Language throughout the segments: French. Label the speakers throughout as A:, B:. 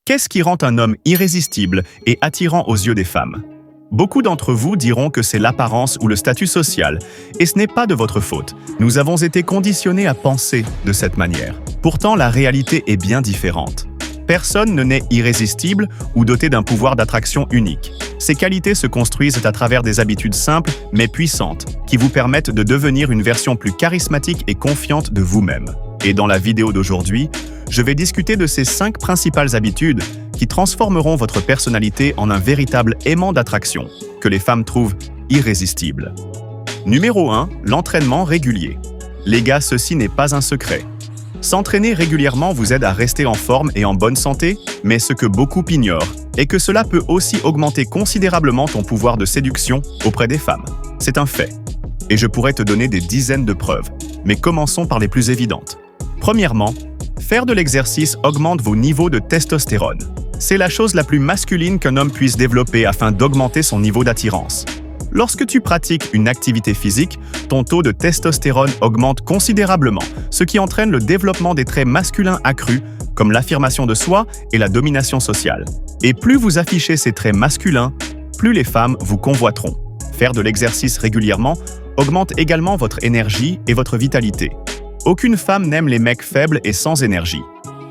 A: Qu'est-ce qui rend un homme irrésistible et attirant aux yeux des femmes? Beaucoup d'entre vous diront que c'est l'apparence ou le statut social, et ce n'est pas de votre faute. Nous avons été conditionnés à penser de cette manière. Pourtant, la réalité est bien différente. Personne ne naît irrésistible ou doté d'un pouvoir d'attraction unique. Ces qualités se construisent à travers des habitudes simples mais puissantes, qui vous permettent de devenir une version plus charismatique et confiante de vous-même. Et dans la vidéo d'aujourd'hui, je vais discuter de ces 5 principales habitudes qui transformeront votre personnalité en un véritable aimant d'attraction, que les femmes trouvent irrésistible. Numéro 1, l'entraînement régulier. Les gars, ceci n'est pas un secret. S'entraîner régulièrement vous aide à rester en forme et en bonne santé, mais ce que beaucoup ignorent est que cela peut aussi augmenter considérablement ton pouvoir de séduction auprès des femmes. C'est un fait. Et je pourrais te donner des dizaines de preuves, mais commençons par les plus évidentes. Premièrement, faire de l'exercice augmente vos niveaux de testostérone. C'est la chose la plus masculine qu'un homme puisse développer afin d'augmenter son niveau d'attirance. Lorsque tu pratiques une activité physique, ton taux de testostérone augmente considérablement, ce qui entraîne le développement des traits masculins accrus, comme l'affirmation de soi et la domination sociale. Et plus vous affichez ces traits masculins, plus les femmes vous convoiteront. Faire de l'exercice régulièrement augmente également votre énergie et votre vitalité. Aucune femme n'aime les mecs faibles et sans énergie.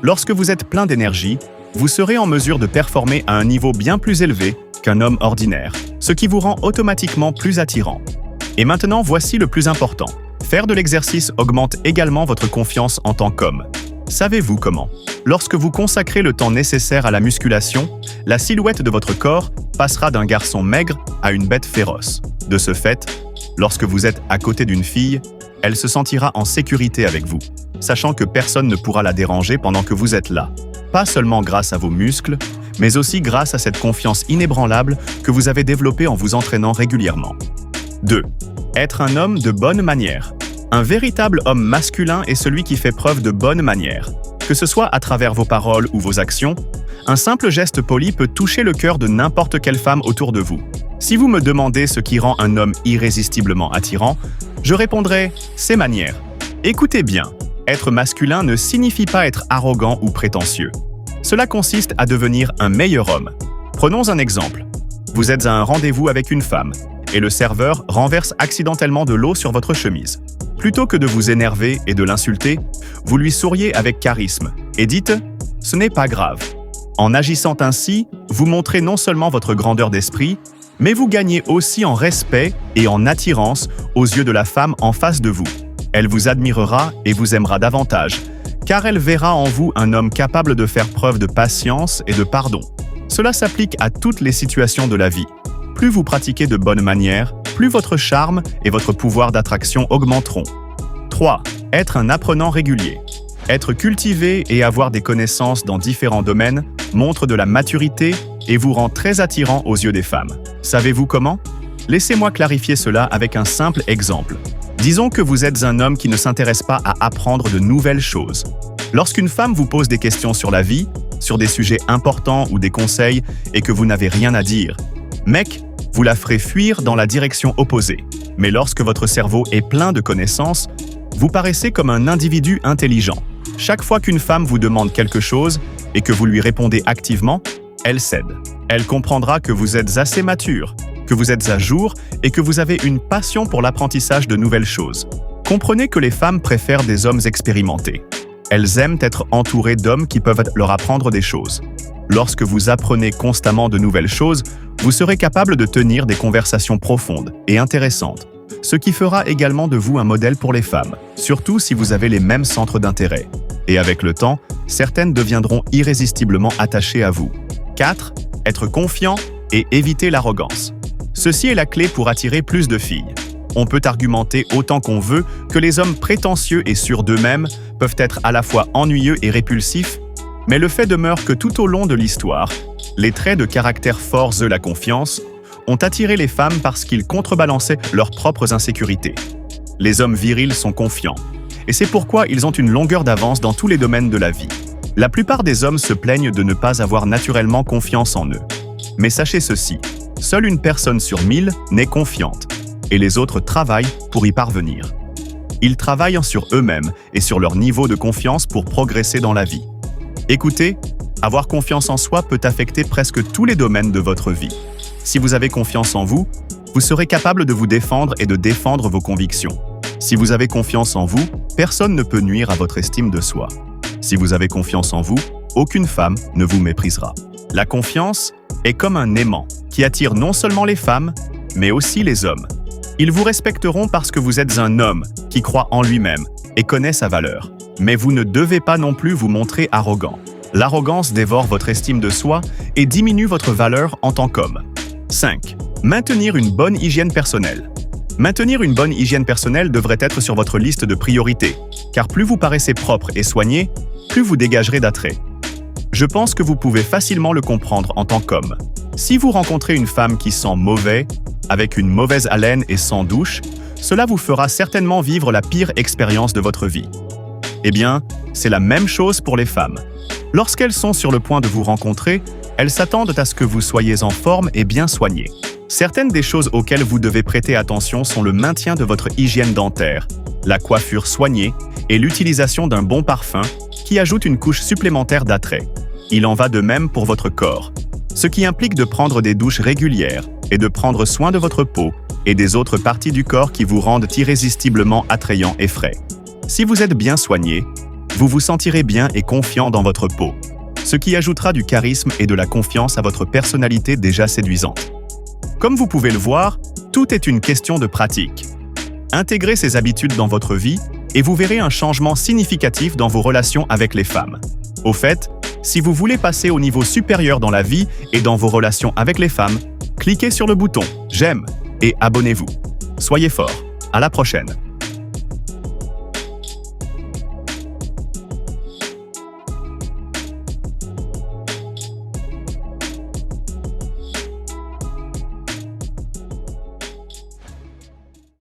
A: Lorsque vous êtes plein d'énergie, vous serez en mesure de performer à un niveau bien plus élevé qu'un homme ordinaire, ce qui vous rend automatiquement plus attirant. Et maintenant, voici le plus important. Faire de l'exercice augmente également votre confiance en tant qu'homme. Savez-vous comment? Lorsque vous consacrez le temps nécessaire à la musculation, la silhouette de votre corps passera d'un garçon maigre à une bête féroce. De ce fait, lorsque vous êtes à côté d'une fille, elle se sentira en sécurité avec vous, sachant que personne ne pourra la déranger pendant que vous êtes là. Pas seulement grâce à vos muscles, mais aussi grâce à cette confiance inébranlable que vous avez développée en vous entraînant régulièrement. 2. Être un homme de bonne manière. Un véritable homme masculin est celui qui fait preuve de bonne manière. Que ce soit à travers vos paroles ou vos actions, un simple geste poli peut toucher le cœur de n'importe quelle femme autour de vous. Si vous me demandez ce qui rend un homme irrésistiblement attirant, je répondrai « ses manières ». Écoutez bien, être masculin ne signifie pas être arrogant ou prétentieux. Cela consiste à devenir un meilleur homme. Prenons un exemple. Vous êtes à un rendez-vous avec une femme, et le serveur renverse accidentellement de l'eau sur votre chemise. Plutôt que de vous énerver et de l'insulter, vous lui souriez avec charisme et dites « ce n'est pas grave ». En agissant ainsi, vous montrez non seulement votre grandeur d'esprit, mais vous gagnez aussi en respect et en attirance aux yeux de la femme en face de vous. Elle vous admirera et vous aimera davantage, car elle verra en vous un homme capable de faire preuve de patience et de pardon. Cela s'applique à toutes les situations de la vie. Plus vous pratiquez de bonnes manières, plus votre charme et votre pouvoir d'attraction augmenteront. 3. Être un apprenant régulier. Être cultivé et avoir des connaissances dans différents domaines montre de la maturité et vous rend très attirant aux yeux des femmes. Savez-vous comment? Laissez-moi clarifier cela avec un simple exemple. Disons que vous êtes un homme qui ne s'intéresse pas à apprendre de nouvelles choses. Lorsqu'une femme vous pose des questions sur la vie, sur des sujets importants ou des conseils et que vous n'avez rien à dire, mec, vous la ferez fuir dans la direction opposée. Mais lorsque votre cerveau est plein de connaissances, vous paraissez comme un individu intelligent. Chaque fois qu'une femme vous demande quelque chose et que vous lui répondez activement, elle cède. Elle comprendra que vous êtes assez mature, que vous êtes à jour et que vous avez une passion pour l'apprentissage de nouvelles choses. Comprenez que les femmes préfèrent des hommes expérimentés. Elles aiment être entourées d'hommes qui peuvent leur apprendre des choses. Lorsque vous apprenez constamment de nouvelles choses, vous serez capable de tenir des conversations profondes et intéressantes, ce qui fera également de vous un modèle pour les femmes, surtout si vous avez les mêmes centres d'intérêt. Et avec le temps, certaines deviendront irrésistiblement attachées à vous. 4. Être confiant et éviter l'arrogance. Ceci est la clé pour attirer plus de filles. On peut argumenter autant qu'on veut que les hommes prétentieux et sûrs d'eux-mêmes peuvent être à la fois ennuyeux et répulsifs, mais le fait demeure que tout au long de l'histoire, les traits de caractère forts et la confiance ont attiré les femmes parce qu'ils contrebalançaient leurs propres insécurités. Les hommes virils sont confiants, et c'est pourquoi ils ont une longueur d'avance dans tous les domaines de la vie. La plupart des hommes se plaignent de ne pas avoir naturellement confiance en eux. Mais sachez ceci, seule une personne sur 1000 n'est confiante, et les autres travaillent pour y parvenir. Ils travaillent sur eux-mêmes et sur leur niveau de confiance pour progresser dans la vie. Écoutez, Avoir confiance en soi peut affecter presque tous les domaines de votre vie. Si vous avez confiance en vous, vous serez capable de vous défendre et de défendre vos convictions. Si vous avez confiance en vous, personne ne peut nuire à votre estime de soi. Si vous avez confiance en vous, aucune femme ne vous méprisera. La confiance est comme un aimant qui attire non seulement les femmes, mais aussi les hommes. Ils vous respecteront parce que vous êtes un homme qui croit en lui-même et connaît sa valeur. Mais vous ne devez pas non plus vous montrer arrogant. L'arrogance dévore votre estime de soi et diminue votre valeur en tant qu'homme. 5. Maintenir une bonne hygiène personnelle. Maintenir une bonne hygiène personnelle devrait être sur votre liste de priorités, car plus vous paraissez propre et soigné, plus vous dégagerez d'attrait. Je pense que vous pouvez facilement le comprendre en tant qu'homme. Si vous rencontrez une femme qui sent mauvais, avec une mauvaise haleine et sans douche, cela vous fera certainement vivre la pire expérience de votre vie. Eh bien, c'est la même chose pour les femmes. Lorsqu'elles sont sur le point de vous rencontrer, elles s'attendent à ce que vous soyez en forme et bien soigné. Certaines des choses auxquelles vous devez prêter attention sont le maintien de votre hygiène dentaire, la coiffure soignée et l'utilisation d'un bon parfum qui ajoute une couche supplémentaire d'attrait. Il en va de même pour votre corps, ce qui implique de prendre des douches régulières et de prendre soin de votre peau et des autres parties du corps qui vous rendent irrésistiblement attrayant et frais. Si vous êtes bien soigné, vous vous sentirez bien et confiant dans votre peau, ce qui ajoutera du charisme et de la confiance à votre personnalité déjà séduisante. Comme vous pouvez le voir, tout est une question de pratique. Intégrez ces habitudes dans votre vie et vous verrez un changement significatif dans vos relations avec les femmes. Au fait, si vous voulez passer au niveau supérieur dans la vie et dans vos relations avec les femmes, cliquez sur le bouton « J'aime » et abonnez-vous. Soyez forts. À la prochaine.